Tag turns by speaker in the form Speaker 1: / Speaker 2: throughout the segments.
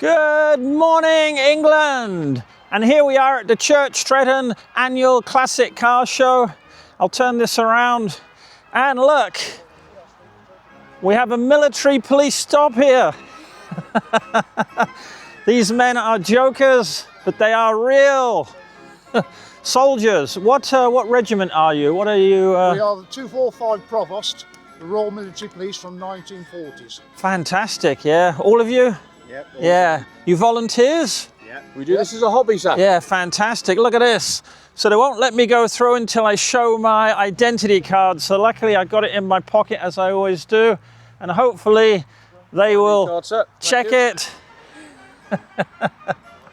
Speaker 1: Good morning, England! And here we are at the Church Stretton annual classic car show. I'll turn this around and look, we have a military police stop here. These men are jokers, but they are real soldiers. What regiment are you? What are you?
Speaker 2: We are the 245 Provost, the Royal Military Police from 1940s.
Speaker 1: Fantastic, yeah. All of you?
Speaker 2: Yep.
Speaker 1: Yeah. You volunteers?
Speaker 2: Yeah. We do this as a hobby, sir.
Speaker 1: Yeah, fantastic. Look at this. So they won't let me go through until I show my identity card. So luckily I got it in my pocket, as I always do. And hopefully they will check it.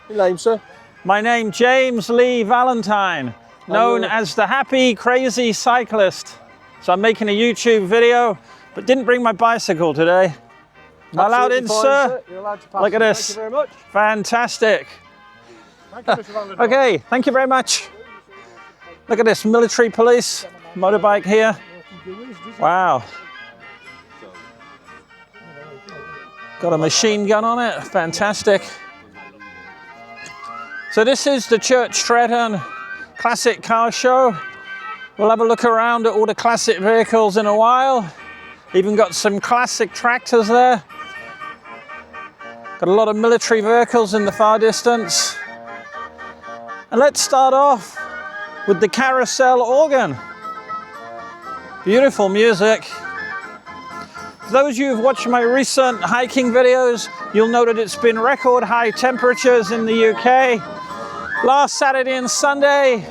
Speaker 2: Your name, sir?
Speaker 1: My name, James Lee Valentine, known as the Happy Crazy Cyclist. So I'm making a YouTube video, but didn't bring my bicycle today. Am I allowed in, sir?
Speaker 2: You're allowed to pass.
Speaker 1: Look at this.
Speaker 2: Thank you very much.
Speaker 1: Fantastic.
Speaker 2: Thank you, Mr. Valentine.
Speaker 1: Okay, thank you very much. Look at this, military police, motorbike here. Wow. Got a machine gun on it, fantastic. So this is the Church Stretton Classic Car Show. We'll have a look around at all the classic vehicles in a while. Even got some classic tractors there. Got a lot of military vehicles in the far distance. And let's start off with the carousel organ. Beautiful music. For those of you who've watched my recent hiking videos, you'll know that it's been record high temperatures in the UK. Last Saturday and Sunday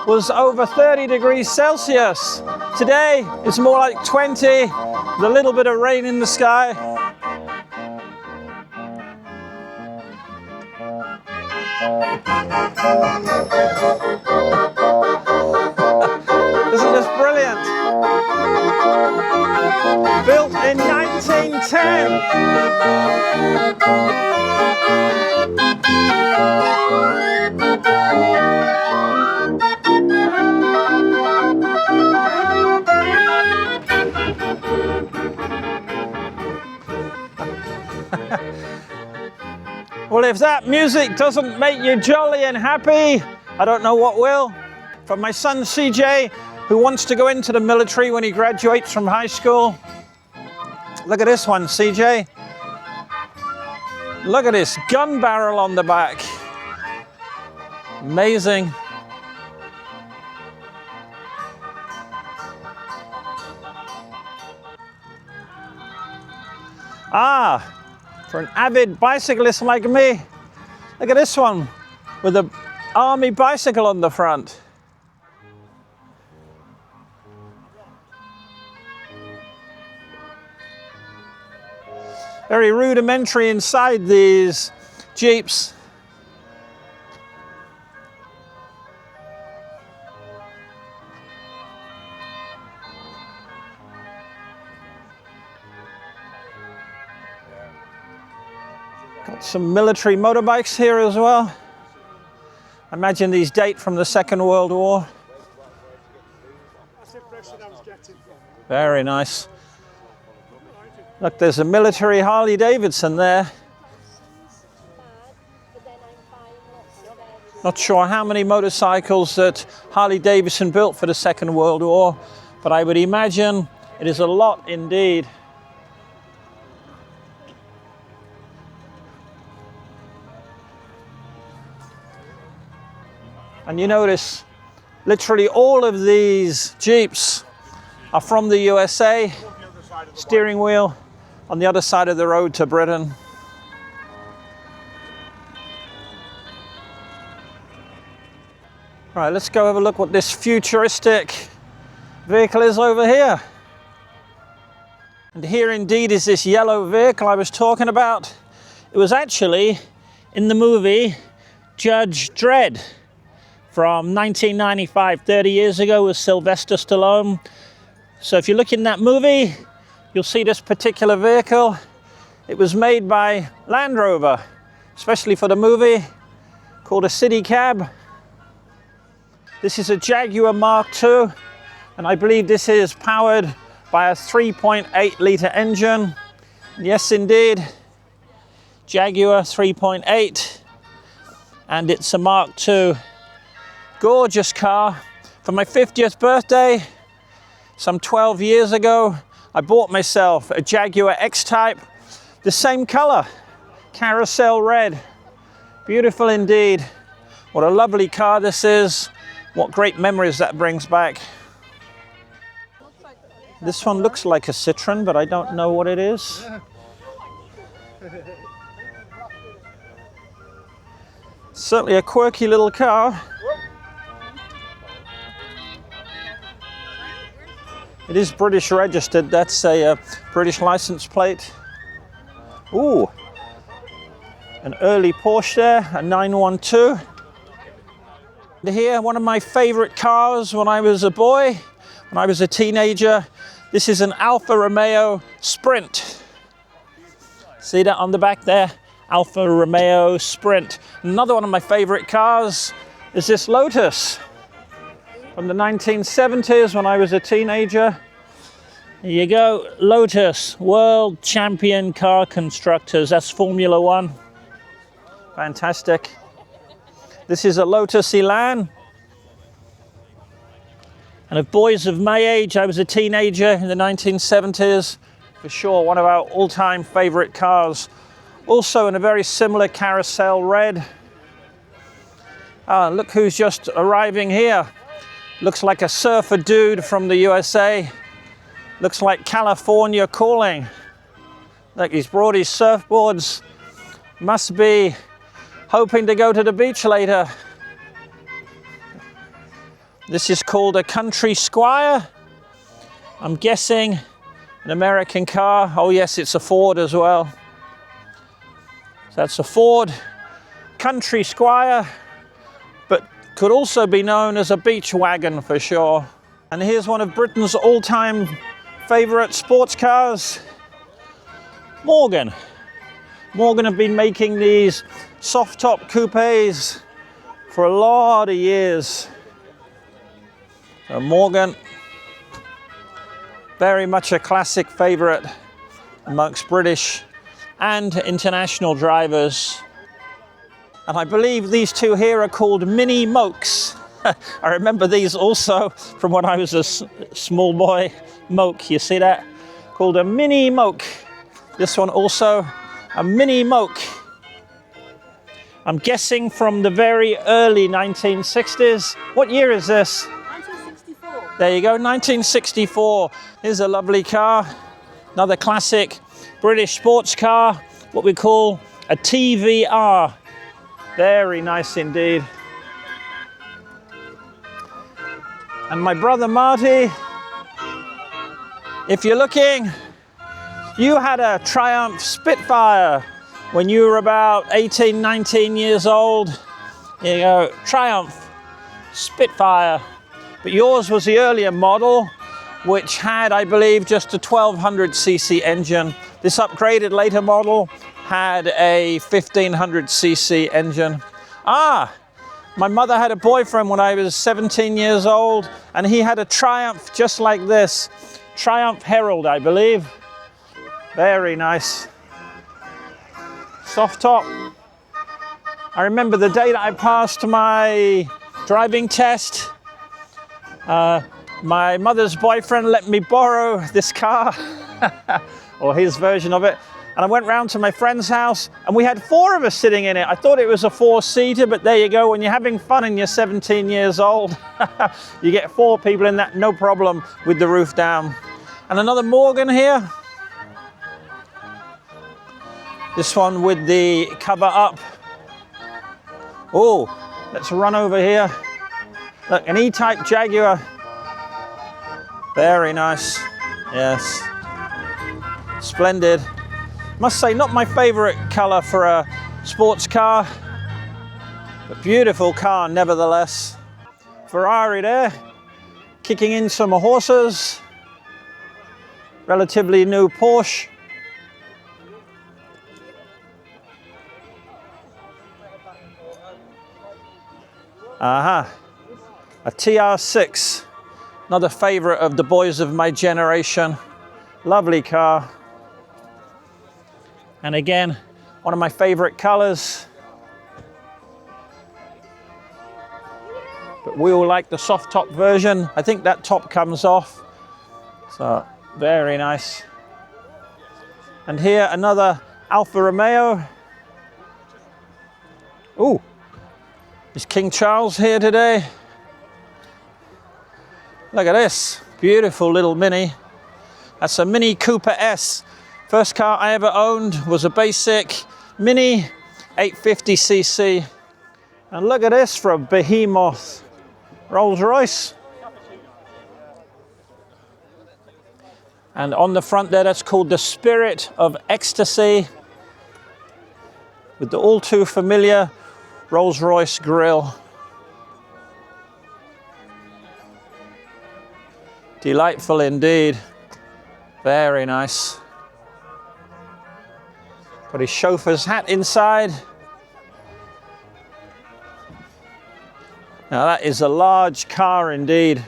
Speaker 1: was over 30 degrees Celsius. Today it's more like 20, with a little bit of rain in the sky. Isn't this brilliant? Built in 1910. Well, if that music doesn't make you jolly and happy, I don't know what will. For my son CJ, who wants to go into the military when he graduates from high school. Look at this one, CJ. Look at this gun barrel on the back. Amazing. Ah, for an avid bicyclist like me. Look at this one with an army bicycle on the front. Very rudimentary inside these Jeeps. Got some military motorbikes here as well. I imagine these date from the Second World War. Very nice. Look, there's a military Harley Davidson there. Not sure how many motorcycles that Harley Davidson built for the Second World War, but I would imagine it is a lot indeed. And you notice literally all of these Jeeps are from the USA. Steering wheel on the other side of the road to Britain. Right, let's go have a look what this futuristic vehicle is over here. And here indeed is this yellow vehicle I was talking about. It was actually in the movie Judge Dredd from 1995, 30 years ago, with Sylvester Stallone. So if you look in that movie, you'll see this particular vehicle. It was made by Land Rover, especially for the movie, called a city cab. This is a Jaguar Mark II, and I believe this is powered by a 3.8 litre engine. Yes, indeed. Jaguar 3.8, and it's a Mark II. Gorgeous car. For my 50th birthday, some 12 years ago, I bought myself a Jaguar X-Type, the same color, carousel red. Beautiful indeed. What a lovely car this is. What great memories that brings back. This one looks like a Citroen, but I don't know what it is. Certainly a quirky little car. It is British registered. That's a British license plate. Ooh, an early Porsche there, a 912. Here, one of my favorite cars when I was a boy, when I was a teenager. This is an Alfa Romeo Sprint. See that on the back there? Alfa Romeo Sprint. Another one of my favorite cars is this Lotus from the 1970s when I was a teenager. Here you go, Lotus, world champion car constructors. That's Formula One. Fantastic. This is a Lotus Elan. And of boys of my age, I was a teenager in the 1970s. For sure, one of our all-time favorite cars. Also in a very similar carousel red. Look who's just arriving here. Looks like a surfer dude from the USA. Looks like California calling. Look, he's brought his surfboards. Must be hoping to go to the beach later. This is called a country Squire. I'm guessing an American car. Oh yes, it's a Ford as well. So that's a Ford country Squire, but could also be known as a beach wagon for sure. And here's one of Britain's all-time favorite sports cars, Morgan. Morgan have been making these soft top coupes for a lot of years. So Morgan, very much a classic favorite amongst British and international drivers. And I believe these two here are called Mini Mokes. I remember these also from when I was a small boy. Moke, you see that? Called a Mini Moke. This one also a Mini Moke. I'm guessing from the very early 1960s. What year is this?
Speaker 3: 1964.
Speaker 1: There you go, 1964. Here's a lovely car. Another classic British sports car. What we call a TVR. Very nice indeed. And my brother Marty, if you're looking, you had a Triumph Spitfire when you were about 18, 19 years old. Here you go, Triumph Spitfire. But yours was the earlier model, which had, I believe, just a 1200cc engine. This upgraded later model had a 1500cc engine. My mother had a boyfriend when I was 17 years old, and he had a Triumph just like this. Triumph Herald, I believe. Very nice. Soft top. I remember the day that I passed my driving test. My mother's boyfriend let me borrow this car, or his version of it. And I went round to my friend's house and we had 4 of us sitting in it. I thought it was a 4-seater, but there you go. When you're having fun and you're 17 years old, you get 4 people in that, no problem with the roof down. And another Morgan here. This one with the cover up. Oh, let's run over here. Look, an E-Type Jaguar. Very nice, yes. Splendid. Must say, not my favorite color for a sports car, but beautiful car nevertheless. Ferrari there, kicking in some horses. Relatively new Porsche. A TR6, another favorite of the boys of my generation. Lovely car. And again, One of my favorite colors. But we all like the soft top version. I think that top comes off. So, very nice. And here, another Alfa Romeo. Ooh, is King Charles here today? Look at this, beautiful little Mini. That's a Mini Cooper S. First car I ever owned was a basic Mini 850cc. And look at this for a behemoth Rolls Royce. And on the front there, that's called the Spirit of Ecstasy, with the all too familiar Rolls Royce grille. Delightful indeed. Very nice. Got his chauffeur's hat inside. Now that is a large car indeed.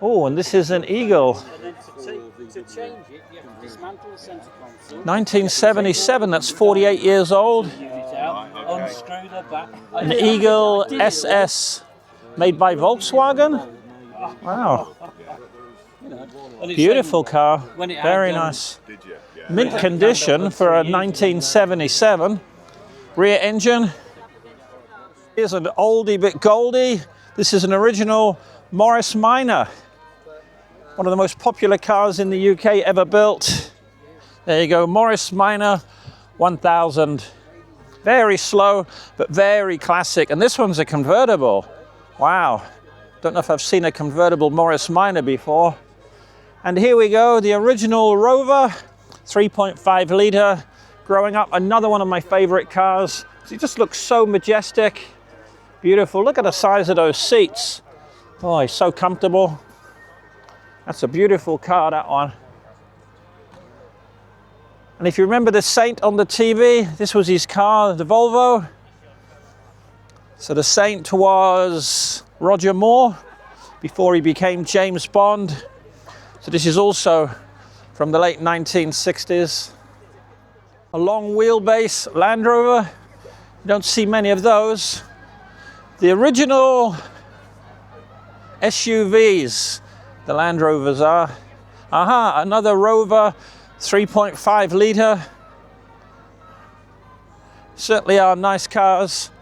Speaker 1: Oh, and this is an Eagle.
Speaker 3: To change it, you have to dismantle the centre console.
Speaker 1: 1977, that's 48 years old.
Speaker 3: Unscrew the back.
Speaker 1: An Eagle SS, made by Volkswagen. Wow. Beautiful car, very nice. Mint condition for a 1977. Rear engine. Here's an oldie but goldie. This is an original Morris Minor. One of the most popular cars in the UK ever built. There you go, Morris Minor 1000. Very slow, but very classic. And this one's a convertible. Wow. Don't know if I've seen a convertible Morris Minor before. And here we go, the original Rover, 3.5 litre. Growing up, another one of my favorite cars. It just looks so majestic. Beautiful. Look at the size of those seats. Oh, it's so comfortable. That's a beautiful car, that one. And if you remember the Saint on the TV, this was his car, the Volvo. So the Saint was Roger Moore before he became James Bond. So this is also from the late 1960s. A long wheelbase Land Rover. You don't see many of those. The original SUVs, the Land Rovers are. Aha, another Rover, 3.5 litre. Certainly are nice cars.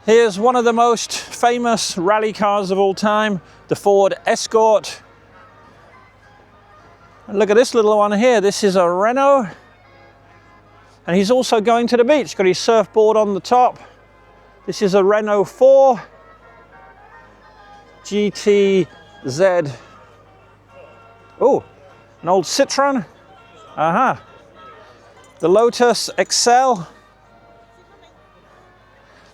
Speaker 1: Here's one of the most famous rally cars of all time, the Ford Escort. And look at this little one here. This is a Renault. And he's also going to the beach. Got his surfboard on the top. This is a Renault 4 GTZ. Oh, an old Citroen. Aha. The Lotus Excel.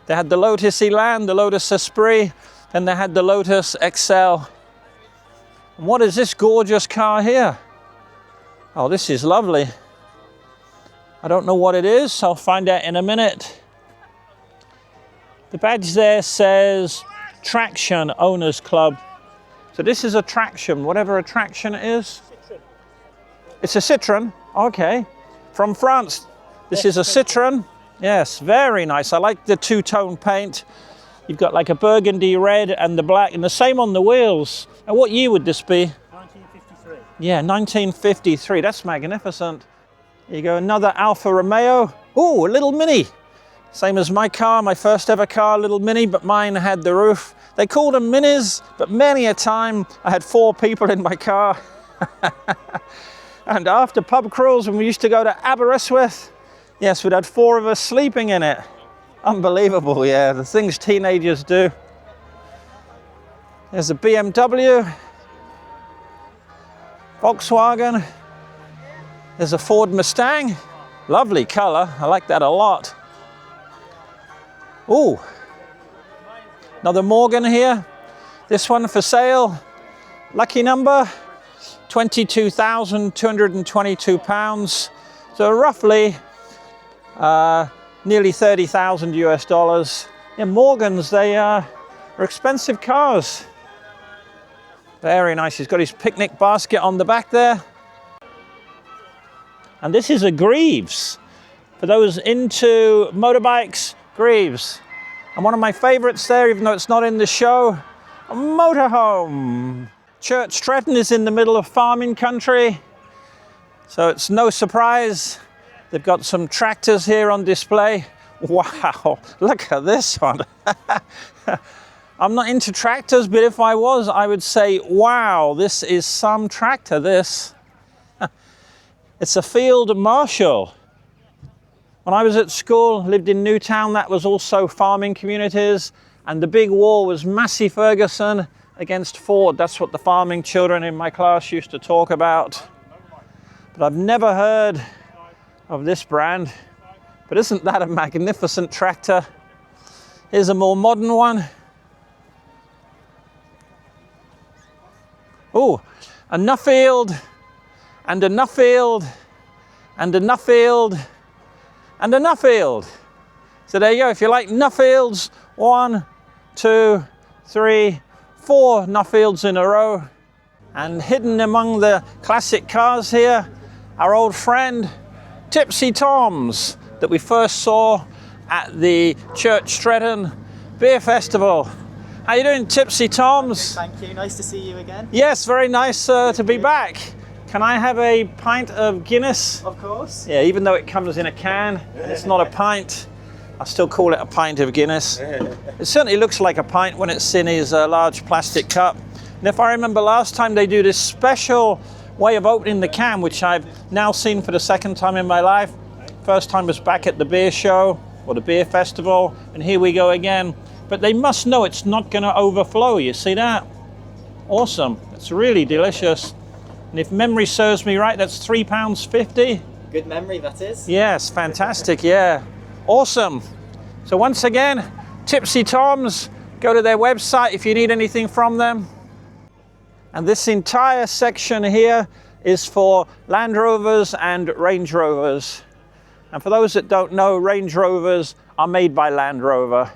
Speaker 1: They had the Lotus Elan, the Lotus Esprit, then they had the Lotus Excel. And what is this gorgeous car here? Oh, this is lovely. I don't know what it is. I'll find out in a minute. The badge there says Traction Owners Club. So this is a Traction, whatever a Traction is. Citroen. It's a Citroen, okay. From France. This is a Citroen. Yes, very nice. I like the two-tone paint. You've got like a burgundy red and the black, and the same on the wheels. And what year would this be?
Speaker 3: 1953.
Speaker 1: Yeah, 1953. That's magnificent. Here you go, another Alfa Romeo. Oh, a little Mini. Same as my car, my first ever car, little Mini, but mine had the roof. They called them Minis, but many a time I had 4 people in my car. And after pub crawls, when we used to go to Aberystwyth, yes, we'd had 4 of us sleeping in it. Unbelievable, yeah, the things teenagers do. There's a BMW, Volkswagen. There's a Ford Mustang. Lovely color, I like that a lot. Ooh, another Morgan here. This one for sale. Lucky number, £22,222. So roughly nearly 30,000 US dollars. Yeah, Morgans, they are expensive cars. Very nice. He's got his picnic basket on the back there. And this is a Greaves. For those into motorbikes, Greaves. And one of my favorites there, even though it's not in the show, a motorhome. Church Stretton is in the middle of farming country, so it's no surprise. They've got some tractors here on display. Wow, look at this one. I'm not into tractors, but if I was, I would say, wow, this is some tractor, this. It's a Field Marshal. When I was at school, lived in Newtown, that was also farming communities, and the big war was Massey Ferguson against Ford. That's what the farming children in my class used to talk about. But I've never heard of this brand. But isn't that a magnificent tractor? Here's a more modern one. Oh, a Nuffield, and a Nuffield, and a Nuffield, and a Nuffield. So there you go. If you like Nuffields, 1, 2, 3, 4 Nuffields in a row. And hidden among the classic cars here, our old friend Tipsy Toms that we first saw at the Church Stretton Beer Festival. How you doing, Tipsy Toms?
Speaker 4: Thank you, nice to see you again.
Speaker 1: Yes, very nice to be back. Can I have a pint of Guinness?
Speaker 4: Of course.
Speaker 1: Yeah, even though it comes in a can, and it's not a pint, I still call it a pint of Guinness. It certainly looks like a pint when it's in his large plastic cup. And if I remember last time, they do this special way of opening the can, which I've now seen for the second time in my life. First time was back at the beer show, or the beer festival, and here we go again. But they must know it's not going to overflow, you see that? Awesome, it's really delicious. And if memory serves me right, that's £3.50.
Speaker 4: Good memory, that is.
Speaker 1: Yes, fantastic, yeah. Awesome. So once again, Tipsy Toms, go to their website if you need anything from them. And this entire section here is for Land Rovers and Range Rovers. And for those that don't know, Range Rovers are made by Land Rover.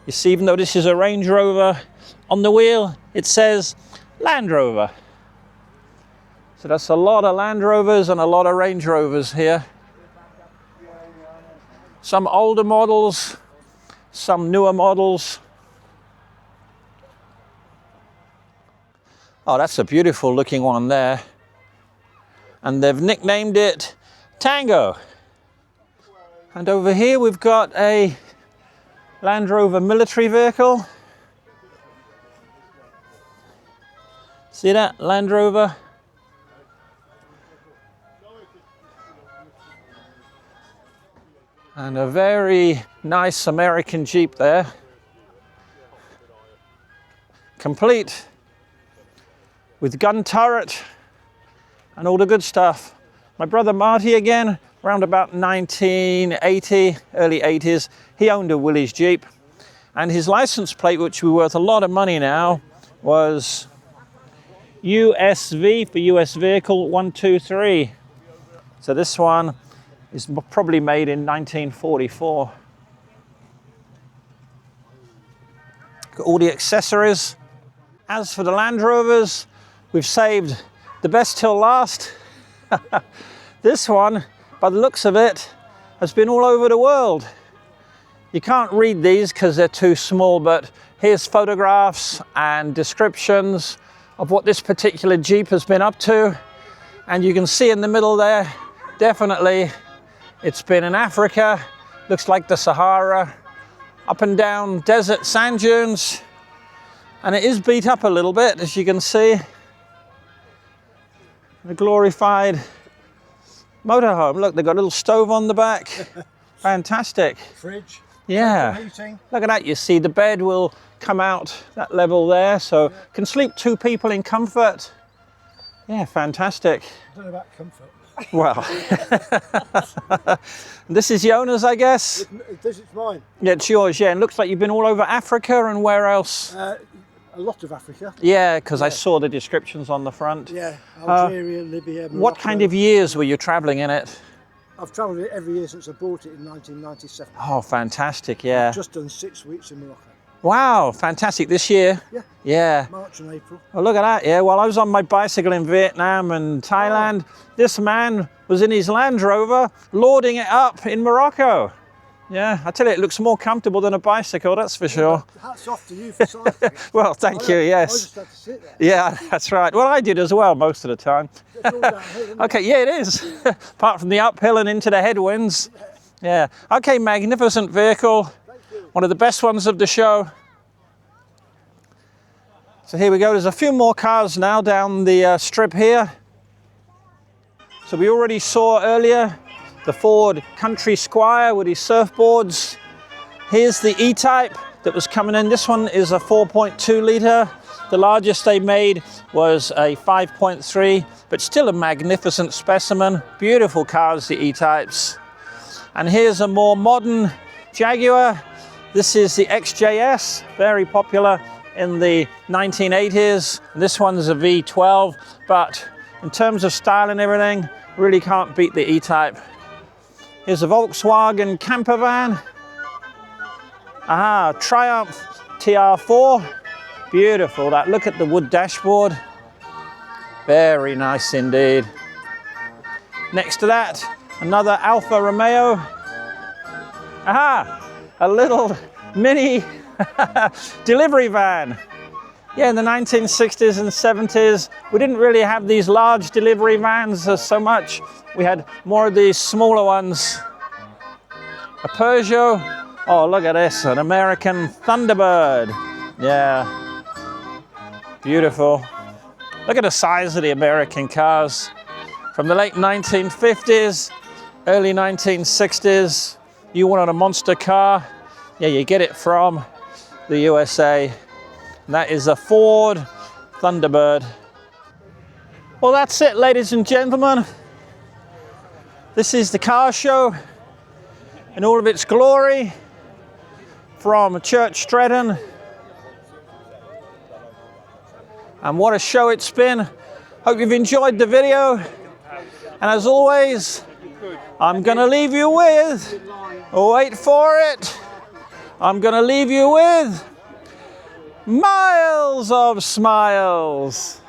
Speaker 1: You see, even though this is a Range Rover, on the wheel it says Land Rover. So that's a lot of Land Rovers and a lot of Range Rovers here. Some older models, some newer models. Oh, that's a beautiful looking one there. And they've nicknamed it Tango. And over here we've got a Land Rover military vehicle. See that? Land Rover. And a very nice American Jeep there. Complete with gun turret and all the good stuff. My brother Marty again, around about 1980, early 80s, he owned a Willys Jeep. And his license plate, which was worth a lot of money now, was USV for US Vehicle 123. So this one is probably made in 1944. Got all the accessories. As for the Land Rovers, we've saved the best till last. This one, by the looks of it, has been all over the world. You can't read these because they're too small, but here's photographs and descriptions of what this particular Jeep has been up to. And you can see in the middle there, definitely it's been in Africa, looks like the Sahara, up and down desert sand dunes. And it is beat up a little bit, as you can see. The glorified motorhome. Look, they've got a little stove on the back. Fantastic.
Speaker 2: Fridge.
Speaker 1: Yeah.
Speaker 2: Heating.
Speaker 1: Look at that. You see the bed will come out that level there, so can sleep 2 people in comfort. Yeah, fantastic.
Speaker 2: I don't know about comfort.
Speaker 1: Well, this is Yona's, I guess.
Speaker 2: This is mine.
Speaker 1: Yeah, it's yours. Yeah, and looks like you've been all over Africa and where else?
Speaker 2: A lot of Africa.
Speaker 1: Yeah, because I saw the descriptions on the front.
Speaker 2: Yeah, Algeria, Libya, Morocco.
Speaker 1: What kind of years were you travelling in it?
Speaker 2: I've travelled it every year since I bought it in 1997.
Speaker 1: Oh, fantastic, yeah.
Speaker 2: I've just done 6 weeks in Morocco. Yeah.
Speaker 1: Wow, fantastic. This year?
Speaker 2: Yeah.
Speaker 1: Yeah.
Speaker 2: March and April.
Speaker 1: Oh, look at that. Yeah, well, I was on my bicycle in Vietnam and Thailand. This man was in his Land Rover loading it up in Morocco. Yeah, I tell you, it looks more comfortable than a bicycle, that's for sure.
Speaker 2: Hats off to you for cycling.
Speaker 1: Well, thank you,
Speaker 2: I
Speaker 1: yes.
Speaker 2: just had to sit there.
Speaker 1: Yeah, that's right. Well, I did as well most of the time.
Speaker 2: It's all downhill, isn't it?
Speaker 1: Okay, yeah, it is. Apart from the uphill and into the headwinds. Yeah. Okay, magnificent vehicle. One of the best ones of the show. So here we go. There's a few more cars now down the strip here. So we already saw earlier the Ford Country Squire with his surfboards. Here's the E-Type that was coming in. This one is a 4.2 litre. The largest they made was a 5.3, but still a magnificent specimen. Beautiful cars, the E-Types. And here's a more modern Jaguar. This is the XJS, very popular in the 1980s. This one's a V12, but in terms of style and everything, really can't beat the E-Type. Here's a Volkswagen camper van. Aha, Triumph TR4. Beautiful, that. Look at the wood dashboard. Very nice indeed. Next to that, another Alfa Romeo. Aha, a little mini delivery van. Yeah, in the 1960s and 70s, we didn't really have these large delivery vans so much. We had more of these smaller ones. A Peugeot. Oh, look at this, an American Thunderbird. Yeah, beautiful. Look at the size of the American cars. From the late 1950s, early 1960s, you wanted a monster car, yeah, you get it from the USA. And that is a Ford Thunderbird. Well, that's it, ladies and gentlemen. This is the car show in all of its glory from Church Stretton. And what a show it's been. Hope you've enjoyed the video. And as always, I'm gonna leave you with, wait for it, I'm gonna leave you with miles of smiles.